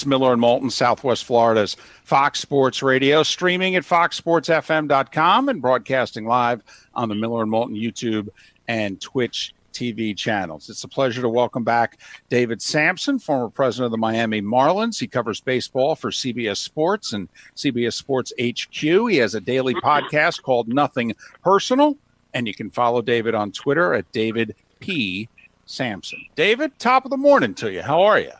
It's Miller and Moulton, Southwest Florida's Fox Sports Radio, streaming at foxsportsfm.com and broadcasting live on the Miller and Moulton YouTube and Twitch TV channels. It's a pleasure to welcome back David Samson, former president of the Miami Marlins. He covers baseball for CBS Sports and CBS Sports HQ. He has a daily podcast called Nothing Personal, and you can follow David on Twitter at David P. Samson. David, top of the morning to you. How are you?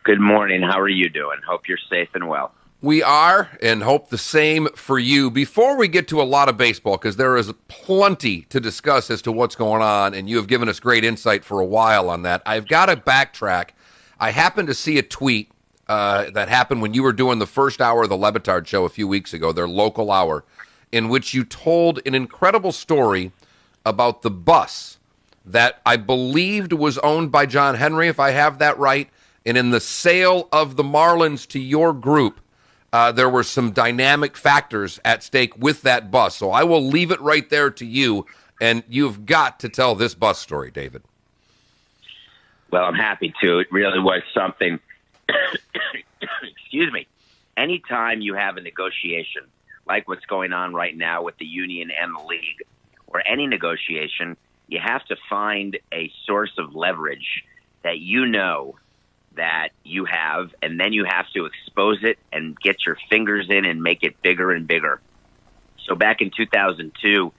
Good morning. How are you doing? Hope you're safe and well. We are, and hope the same for you. Before we get to a lot of baseball, because there is plenty to discuss as to what's going on, and you have given us great insight for a while on that, I've got to backtrack. I happened to see a tweet that happened when you were doing the first hour of the Le Batard show a few weeks ago, their local hour, in which you told an incredible story about the bus that I believed was owned by John Henry, if I have that right, and in the sale of the Marlins to your group, there were some dynamic factors at stake with that bus. So I will leave it right there to you, and you've got to tell this bus story, David. Well, I'm happy to. It really was something. Excuse me. Anytime you have a negotiation, like what's going on right now with the union and the league, or any negotiation, you have to find a source of leverage that you know that you have, and then you have to expose it and get your fingers in and make it bigger and bigger. So back in 2002,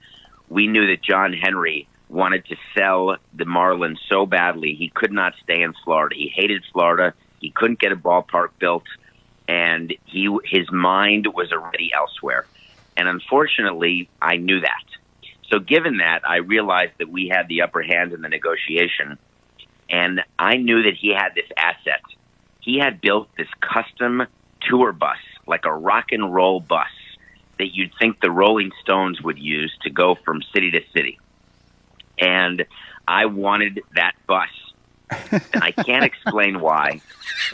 we knew that John Henry wanted to sell the Marlins so badly he could not stay in Florida. He hated Florida. He couldn't get a ballpark built, and his mind was already elsewhere. And unfortunately, I knew that. So given that, I realized that we had the upper hand in the negotiation. And I knew that he had this asset. He had built this custom tour bus, like a rock and roll bus that you'd think the Rolling Stones would use to go from city to city. And I wanted that bus. And I can't explain why.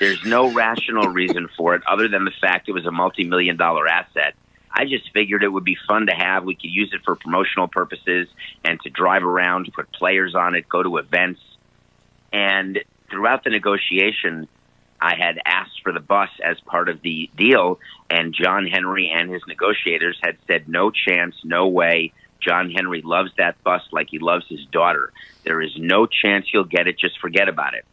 There's no rational reason for it other than the fact it was a multi-million-dollar asset. I just figured it would be fun to have. We could use it for promotional purposes and to drive around, put players on it, go to events. And throughout the negotiation, I had asked for the bus as part of the deal, and John Henry and his negotiators had said, no chance, no way. John Henry loves that bus like he loves his daughter. There is no chance he'll get it. Just forget about it.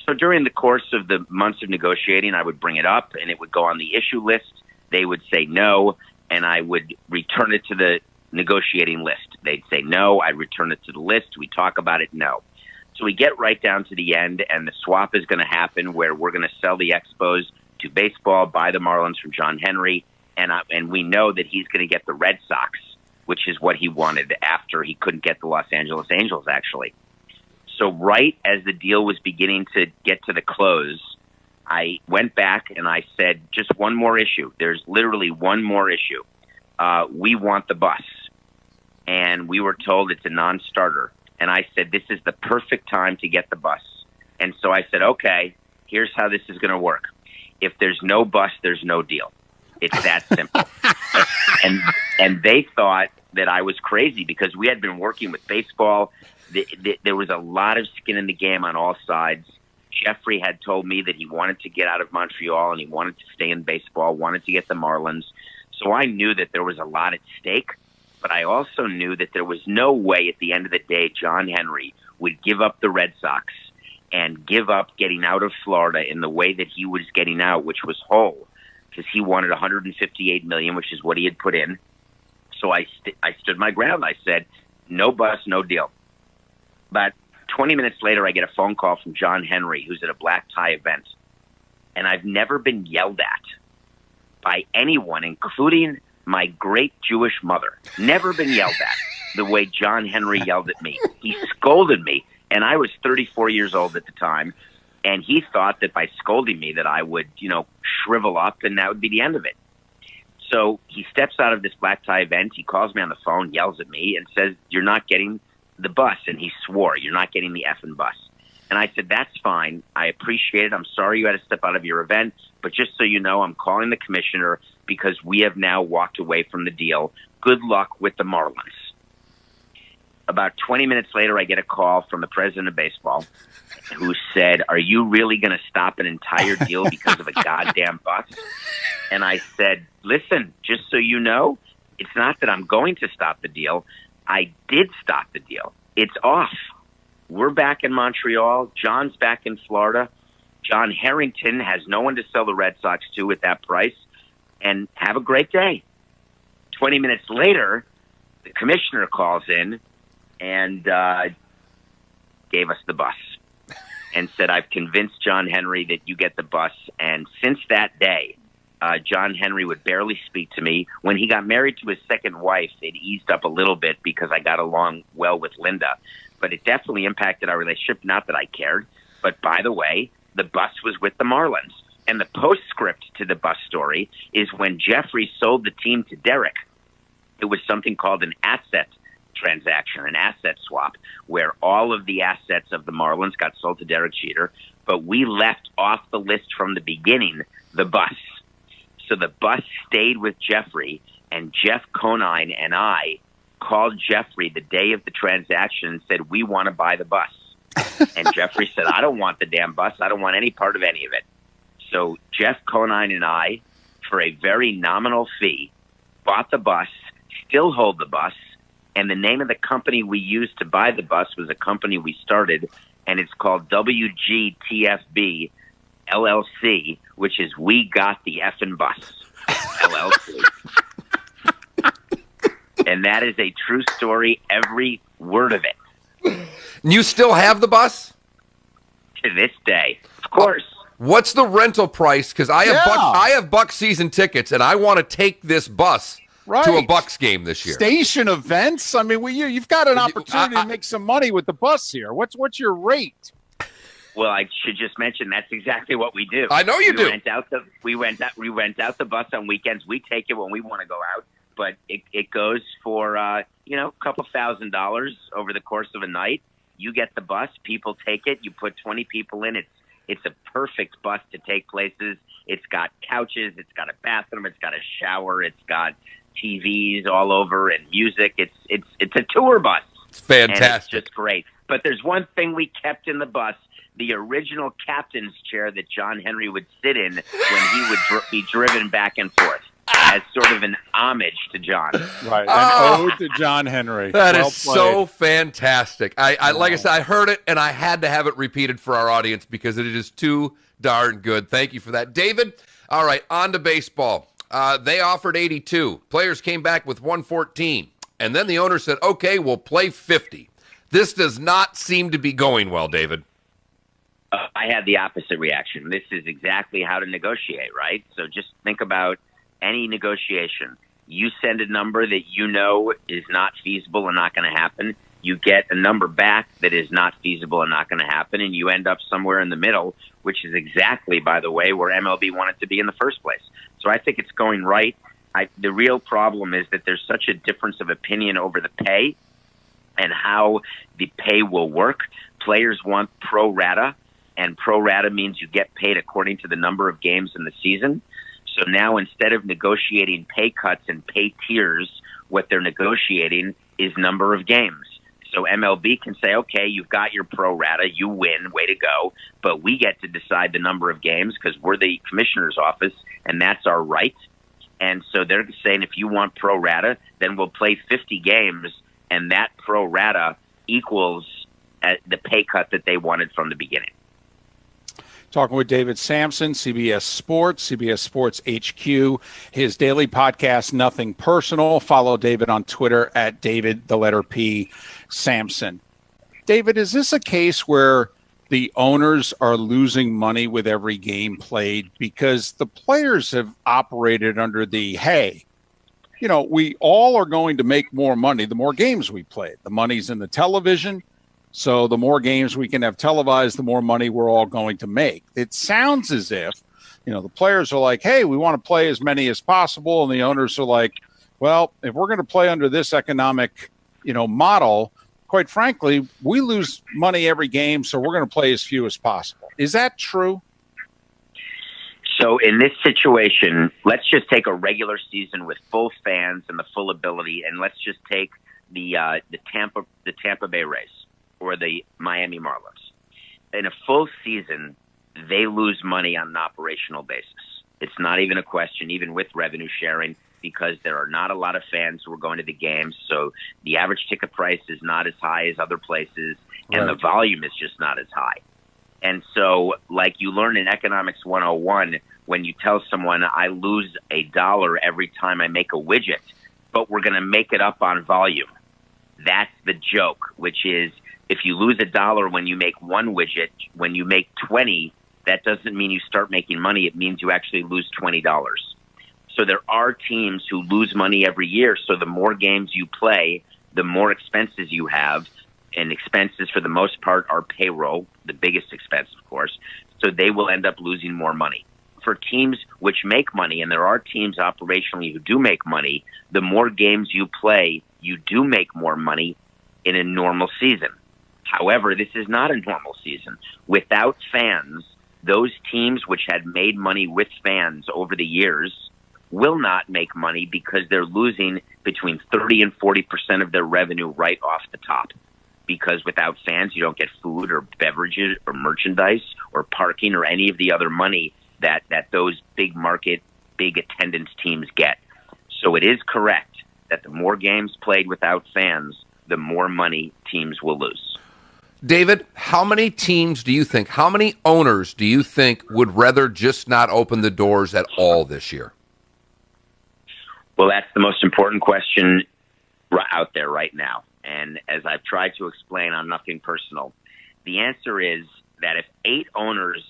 So during the course of the months of negotiating, I would bring it up, and it would go on the issue list. They would say no, and I would return it to the negotiating list. They'd say no. I'd return it to the list. We talk about it, no. So we get right down to the end, and the swap is going to happen where we're going to sell the Expos to baseball, buy the Marlins from John Henry, and we know that he's going to get the Red Sox, which is what he wanted after he couldn't get the Los Angeles Angels, actually. So right as the deal was beginning to get to the close, I went back and I said, just one more issue. There's literally one more issue. We want the bus. And we were told it's a non-starter. And I said, this is the perfect time to get the bus. And so I said, okay, here's how this is going to work. If there's no bus, there's no deal. It's that simple. and they thought that I was crazy because we had been working with baseball. There was a lot of skin in the game on all sides. Jeffrey had told me that he wanted to get out of Montreal and he wanted to stay in baseball, wanted to get the Marlins. So I knew that there was a lot at stake. But I also knew that there was no way at the end of the day John Henry would give up the Red Sox and give up getting out of Florida in the way that he was getting out, which was whole, because he wanted $158 million, which is what he had put in. So I stood my ground. I said, no bus, no deal. But 20 minutes later, I get a phone call from John Henry, who's at a black tie event. And I've never been yelled at by anyone, including my great Jewish mother. Never been yelled at the way John Henry yelled at me. He scolded me, and I was 34 years old at the time, and he thought that by scolding me that I would, shrivel up, and that would be the end of it. So he steps out of this black tie event. He calls me on the phone, yells at me, and says, you're not getting the bus. And he swore, you're not getting the effing bus. And I said, that's fine. I appreciate it. I'm sorry you had to step out of your event. But just so you know, I'm calling the commissioner because we have now walked away from the deal. Good luck with the Marlins. about 20 minutes later, I get a call from the president of baseball who said, "Are you really going to stop an entire deal because of a goddamn bus?" And I said, "Listen, just so you know, it's not that I'm going to stop the deal. I did stop the deal. It's off. We're back in Montreal. John's back in Florida. John Harrington has no one to sell the Red Sox to at that price. And have a great day." 20 minutes later, the commissioner calls in and gave us the bus and said, "I've convinced John Henry that you get the bus." And since that day, John Henry would barely speak to me. When he got married to his second wife, it eased up a little bit because I got along well with Linda. But it definitely impacted our relationship. Not that I cared. But by the way, the bus was with the Marlins. And the postscript to the bus story is when Jeffrey sold the team to Derek, it was something called an asset transaction, an asset swap, where all of the assets of the Marlins got sold to Derek Jeter, but we left off the list from the beginning the bus. So the bus stayed with Jeffrey, and Jeff Conine and I called Jeffrey the day of the transaction and said, "We want to buy the bus." And Jeffrey said, "I don't want the damn bus. I don't want any part of any of it." So Jeff Conine and I, for a very nominal fee, bought the bus, still hold the bus, and the name of the company we used to buy the bus was a company we started, and it's called WGTFB LLC, which is We Got the Effin' Bus LLC. And that is a true story, every word of it. You still have the bus? To this day, of course. What's the rental price? Because I have Bucks season tickets, and I want to take this bus to a Bucks game this year. Station events. I mean, you've got an opportunity to make some money with the bus here. What's your rate? Well, I should just mention that's exactly what we do. I know you do. We rent out the bus on weekends. We take it when we want to go out, but it goes for a couple $1,000s over the course of a night. You get the bus. People take it. You put 20 people in. It's a perfect bus to take places. It's got couches. It's got a bathroom. It's got a shower. It's got TVs all over and music. It's a tour bus. It's fantastic. And it's just great. But there's one thing we kept in the bus: the original captain's chair that John Henry would sit in when he would be driven back and forth, as sort of an homage to John. Right, an ode to John Henry. That is so fantastic. I like I said, I heard it, and I had to have it repeated for our audience because it is too darn good. Thank you for that. David, all right, on to baseball. They offered 82. Players came back with 114. And then the owner said, okay, we'll play 50. This does not seem to be going well, David. I had the opposite reaction. This is exactly how to negotiate, right? So just think about any negotiation. You send a number that you know is not feasible and not going to happen. You get a number back that is not feasible and not going to happen, and you end up somewhere in the middle, which is exactly, by the way, where MLB wanted to be in the first place. So I think it's going right. The real problem is that there's such a difference of opinion over the pay and how the pay will work. Players want pro rata, and pro rata means you get paid according to the number of games in the season. So now instead of negotiating pay cuts and pay tiers, what they're negotiating is number of games. So MLB can say, okay, you've got your pro rata, you win, way to go, but we get to decide the number of games because we're the commissioner's office, and that's our right. And so they're saying if you want pro rata, then we'll play 50 games, and that pro rata equals the pay cut that they wanted from the beginning. Talking with David Samson, CBS Sports HQ, his daily podcast, Nothing Personal. Follow David on Twitter at David, the letter P, Samson. David, is this a case where the owners are losing money with every game played because the players have operated under the, hey, we all are going to make more money the more games we play. The money's in the television. So the more games we can have televised, the more money we're all going to make. It sounds as if, the players are like, hey, we want to play as many as possible. And the owners are like, well, if we're going to play under this economic, model, quite frankly, we lose money every game. So we're going to play as few as possible. Is that true? So in this situation, let's just take a regular season with full fans and the full ability, and let's just take the Tampa Bay Rays or the Miami Marlins. In a full season, they lose money on an operational basis. It's not even a question, even with revenue sharing, because there are not a lot of fans who are going to the games. So the average ticket price is not as high as other places, and the volume is just not as high. And so, like you learn in Economics 101, when you tell someone, I lose $1 every time I make a widget, but we're going to make it up on volume. That's the joke, which is if you lose $1 when you make one widget, when you make 20, that doesn't mean you start making money. It means you actually lose $20. So there are teams who lose money every year. So the more games you play, the more expenses you have. And expenses, for the most part, are payroll, the biggest expense, of course. So they will end up losing more money. For teams which make money, and there are teams operationally who do make money, the more games you play, you do make more money in a normal season. However, this is not a normal season. Without fans, those teams which had made money with fans over the years will not make money because they're losing between 30 and 40% of their revenue right off the top. Because without fans, you don't get food or beverages or merchandise or parking or any of the other money that those big market, big attendance teams get. So it is correct that the more games played without fans, the more money teams will lose. David, how many teams do you think, how many owners do you think would rather just not open the doors at all this year? Well, that's the most important question out there right now. And as I've tried to explain on Nothing Personal, the answer is that if 8 owners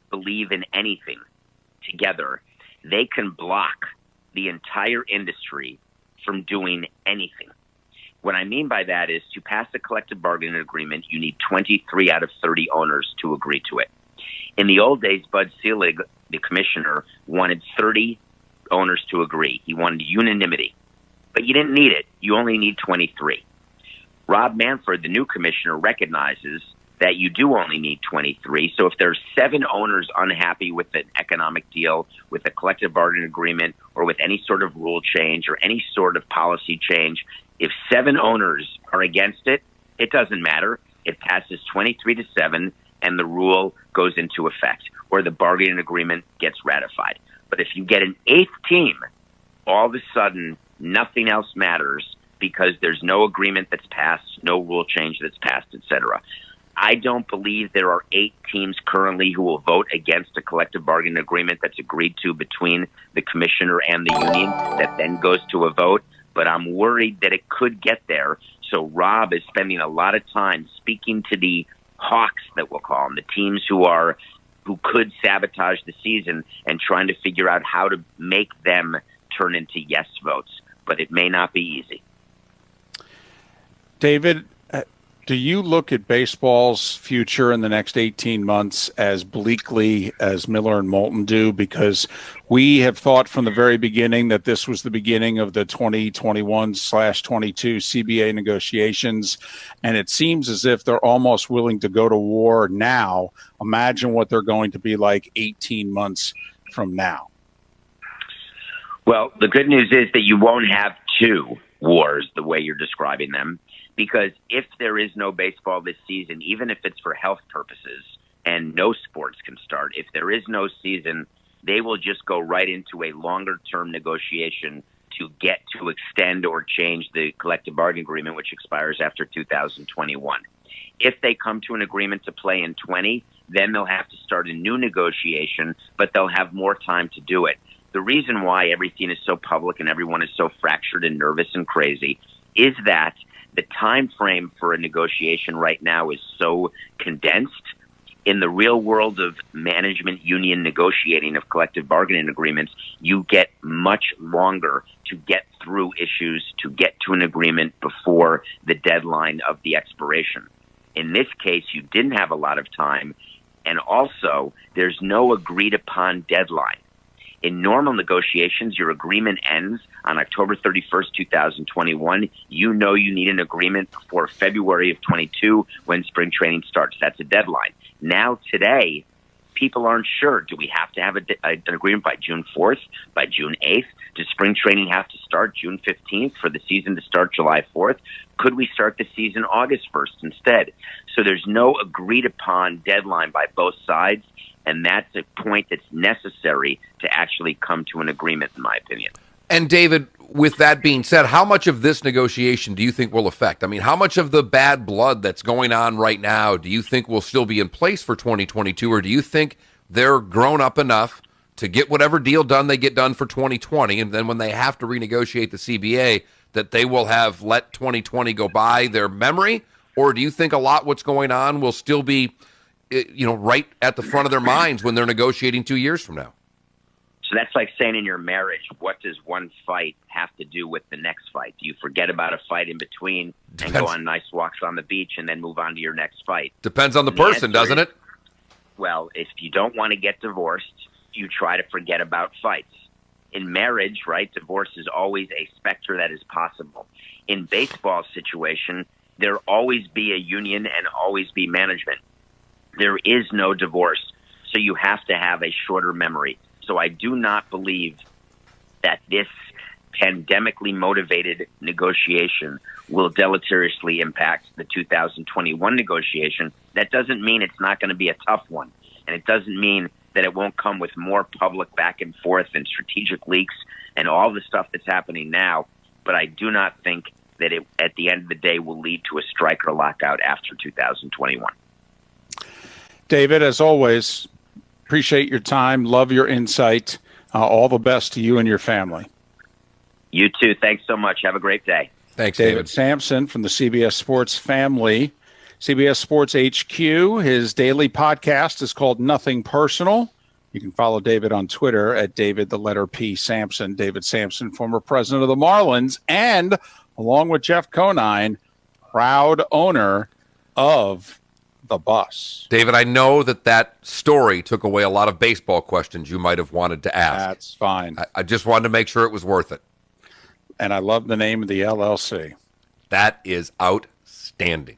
believe in anything together, they can block the entire industry from doing anything. What I mean by that is to pass a collective bargaining agreement, you need 23 out of 30 owners to agree to it. In the old days, Bud Selig, the commissioner, wanted 30 owners to agree. He wanted unanimity. But you didn't need it. You only need 23. Rob Manfred, the new commissioner, recognizes that you do only need 23. So if there's 7 owners unhappy with an economic deal, with a collective bargaining agreement, or with any sort of rule change or any sort of policy change, if 7 owners are against it, it doesn't matter. It passes 23-7, and the rule goes into effect, or the bargaining agreement gets ratified. But if you get an 8th team, all of a sudden nothing else matters because there's no agreement that's passed, no rule change that's passed, etc. I don't believe there are 8 teams currently who will vote against a collective bargaining agreement that's agreed to between the commissioner and the union that then goes to a vote. But I'm worried that it could get there. So Rob is spending a lot of time speaking to the hawks, that we'll call them, the teams who could sabotage the season, and trying to figure out how to make them turn into yes votes. But it may not be easy. David, do you look at baseball's future in the next 18 months as bleakly as Miller and Moulton do? Because we have thought from the very beginning that this was the beginning of the 2021/22 CBA negotiations, and it seems as if they're almost willing to go to war now. Imagine what they're going to be like 18 months from now. Well, the good news is that you won't have 2 wars the way you're describing them. Because if there is no baseball this season, even if it's for health purposes and no sports can start, if there is no season, they will just go right into a longer-term negotiation to get to extend or change the collective bargaining agreement, which expires after 2021. If they come to an agreement to play in 20, then they'll have to start a new negotiation, but they'll have more time to do it. The reason why everything is so public and everyone is so fractured and nervous and crazy is that the time frame for a negotiation right now is so condensed. In the real world of management union negotiating of collective bargaining agreements, you get much longer to get through issues, to get to an agreement before the deadline of the expiration. In this case, you didn't have a lot of time, and also there's no agreed upon deadline. In normal negotiations, your agreement ends on October 31st, 2021. You know you need an agreement before February of 22 when spring training starts. That's a deadline. Now, today, people aren't sure. Do we have to have an agreement by June 4th, by June 8th? Does spring training have to start June 15th for the season to start July 4th? Could we start the season August 1st instead? So there's no agreed upon deadline by both sides, and that's a point that's necessary to actually come to an agreement, in my opinion. And David, with that being said, how much of this negotiation do you think will affect? I mean, how much of the bad blood that's going on right now do you think will still be in place for 2022, or do you think they're grown up enough to get whatever deal done they get done for 2020, and then when they have to renegotiate the CBA, that they will have let 2020 go by their memory? Or do you think a lot what's going on will still be, right at the front of their minds when they're negotiating 2 years from now? So that's like saying in your marriage, what does one fight have to do with the next fight? Do you forget about a fight in between and go on nice walks on the beach and then move on to your next fight? Depends on the person, doesn't it? Well, if you don't want to get divorced, you try to forget about fights. In marriage, right, divorce is always a specter that is possible. In baseball situation, there always be a union and always be management. There is no divorce, so you have to have a shorter memory. So I do not believe that this pandemically motivated negotiation will deleteriously impact the 2021 negotiation. That doesn't mean it's not going to be a tough one, and it doesn't mean that it won't come with more public back and forth and strategic leaks and all the stuff that's happening now. But I do not think that it, at the end of the day, will lead to a strike or lockout after 2021. David, as always, appreciate your time. Love your insight. All the best to you and your family. You too. Thanks so much. Have a great day. Thanks, David Samson from the CBS Sports family. CBS Sports HQ. His daily podcast is called Nothing Personal. You can follow David on Twitter at David, the letter P, Samson. David Samson, former president of the Marlins, and along with Jeff Conine, proud owner of the Bus. David, I know that story took away a lot of baseball questions you might have wanted to ask. That's fine. I just wanted to make sure it was worth it. And I love the name of the LLC. That is outstanding.